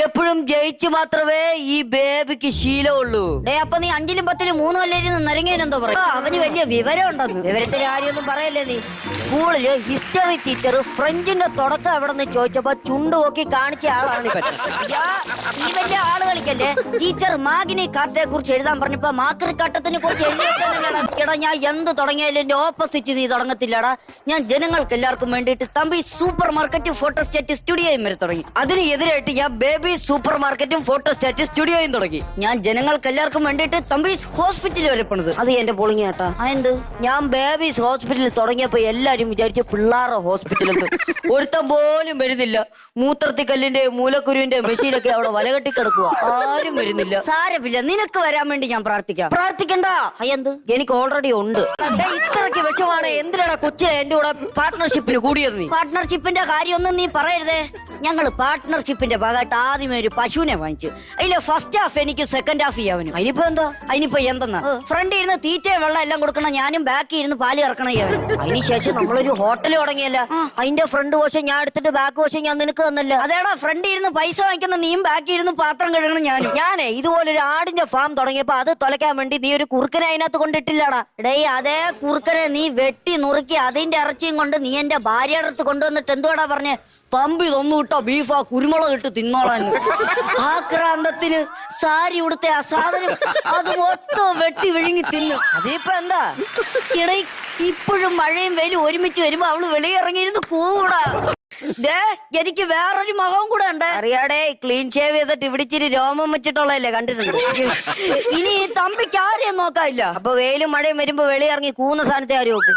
എപ്പോഴും ജയിച്ചു മാത്രമേ ഈ ബേബിക്ക് ശീലമുള്ളൂ. അപ്പൊ നീ 5ലും 10ലും 3 കൊല്ലേന്ന് നിരങ്ങേനെന്തോ പറയും. അവന് വലിയ വിവരം ഉണ്ടെന്ന്. വിവരത്തിന്റെ കാര്യമൊന്നും പറയല്ലേ നീ. സ്കൂളില് ഹിസ്റ്ററി ടീച്ചർ ഫ്രഞ്ചിന്റെ തുടക്കം എവിടെ നിന്ന് ചോദിച്ചപ്പോ ചുണ്ട് നോക്കി കാണിച്ച ആളാണ് ഇവൻ. ഈ വലിയ ആള് കളിക്കല്ലേ. ടീച്ചർ മാഗിനി കാർട്ടയെ കുറിച്ച് എഴുതാൻ പറഞ്ഞപ്പോ മാക്രി കാട്ടത്തിനെ കുറിച്ച് എഴുതിയാടാ. ഞാൻ എന്ത് തുടങ്ങിയാലും എന്റെ ഓപ്പോസിറ്റ് നീ തുടങ്ങത്തില്ലടാ. ഞാൻ ജനങ്ങൾക്ക് എല്ലാവർക്കും വേണ്ടിയിട്ട് തമ്പി സൂപ്പർ മാർക്കറ്റ് ഫോട്ടോസ്റ്റാറ്റ് സ്റ്റുഡിയോയും വരെ തുടങ്ങി. അതിന് എതിരായിട്ട് ഞാൻ ബേബി സൂപ്പർ മാർക്കറ്റും ഫോട്ടോസ്റ്റാറ്റ് സ്റ്റുഡിയോയും തുടങ്ങി. ഞാൻ ജനങ്ങൾക്ക് എല്ലാവർക്കും വേണ്ടിയിട്ട് തമ്പീസ് ഹോസ്പിറ്റൽ വരെ പോണത്. അത് എന്റെ പൊളിങ്ങ കേട്ടാ. എന്ത്? ഞാൻ ബേബീസ് ഹോസ്പിറ്റലിൽ തുടങ്ങിയപ്പോ എല്ലാരും വിചാരിച്ച പിള്ളേരുടെ ഹോസ്പിറ്റലിൽ ഒരുത്തം പോലും വരുന്നില്ല. മൂത്രത്തിക്കല്ലിന്റെ മൂലക്കുരുവിന്റെ മെഷീനൊക്കെ അവിടെ വലകെട്ടി കിടക്കുക. ആരും വരുന്നില്ല. സാരമില്ല, നിനക്ക് വരാൻ വേണ്ടി ഞാൻ പ്രാർത്ഥിക്കാം. പ്രാർത്ഥിക്കണ്ട. എന്ത്? എനിക്ക് ഓൾറെഡി ഉണ്ട്. ഇത്രയ്ക്ക് വിഷമാണ് എന്തിനാണ് കൊച്ചിലെ എന്റെ കൂടെ പാർട്ട്ണർഷിപ്പിന് കൂടിയത് നീ? പാർട്ട്ണർഷിപ്പിന്റെ കാര്യമൊന്നും നീ പറയരുതേ. ഞങ്ങള് പാർട്ട്ണർഷിപ്പിന്റെ ഭാഗമായിട്ട് ആദ്യമേ ഒരു പശുവിനെ വാങ്ങിച്ചു. അതിലെ ഫസ്റ്റ് ഹാഫ് എനിക്ക് സെക്കൻഡ് ഹാഫ് ചെയ്യാവനും. അതിനിപ്പോ എന്താ? അതിനിപ്പോ എന്തെന്നാ, ഫ്രണ്ട് ഇരുന്ന് തീറ്റയും വെള്ളം എല്ലാം കൊടുക്കണം, ഞാനും ബാക്കി ഇരുന്ന് പാല് ഇറക്കണം ചെയ്യാവനും. അതിനുശേഷം നമ്മളൊരു ഹോട്ടൽ തുടങ്ങിയല്ല. അതിന്റെ ഫ്രണ്ട് വശം ഞാൻ എടുത്തിട്ട് ബാക്ക് വശം ഞാൻ നിനക്ക് തന്നല്ല. അതേടാ, ഫ്രണ്ട് ഇരുന്ന് പൈസ വാങ്ങിക്കുന്ന നീയും ബാക്കി ഇരുന്ന് പാത്രം കഴുകണം ഞാനും. ഞാനേ ഇതുപോലൊരു ആടിന്റെ ഫാം തുടങ്ങിയപ്പോ അത് തൊലയ്ക്കാൻ വേണ്ടി നീ ഒരു കുറുക്കനെ അതിനകത്ത് കൊണ്ടിട്ടില്ലടാ. ഡേ, അതേ കുറുക്കനെ നീ വെട്ടി നുറുക്കി അതിന്റെ ഇറച്ചിയും കൊണ്ട് നീ എന്റെ ഭാര്യയുടെ അടുത്ത് കൊണ്ടുവന്നിട്ട് എന്തുവാടാ പറഞ്ഞേ? തമ്പി തൊന്നു വിട്ടോ ബീഫാ, കുരുമുളക് ഇട്ട് തിന്നോളാൻ. ആക്രാന്തത്തിന് സാരി ഉടുത്ത ആ സാധനം അത് മൊത്തം വെട്ടി വിഴുങ്ങി തിന്നു. അതിപ്പോ എന്താ? ഇടയിൽ ഇപ്പോഴും മഴയും വെയിലും ഒരുമിച്ച് വരുമ്പോ അവള് വെളിയിറങ്ങിയിരുന്ന് കൂടാ. എനിക്ക് വേറൊരു മകവും കൂടെ ഉണ്ട്. അറിയാടേ, ക്ലീൻ ഷേവ് ചെയ്തിട്ട് ഇവിടിച്ചിരി രോമം വെച്ചിട്ടുള്ളതല്ലേ കണ്ടിട്ടുണ്ട്. ഇനി ഈ തമ്പിക്ക് ആരെയും നോക്കാനില്ല. അപ്പൊ വെയിലും മഴയും വരുമ്പോ വെളിയിറങ്ങി കൂന്ന സാധനത്തെ ആരും നോക്കും.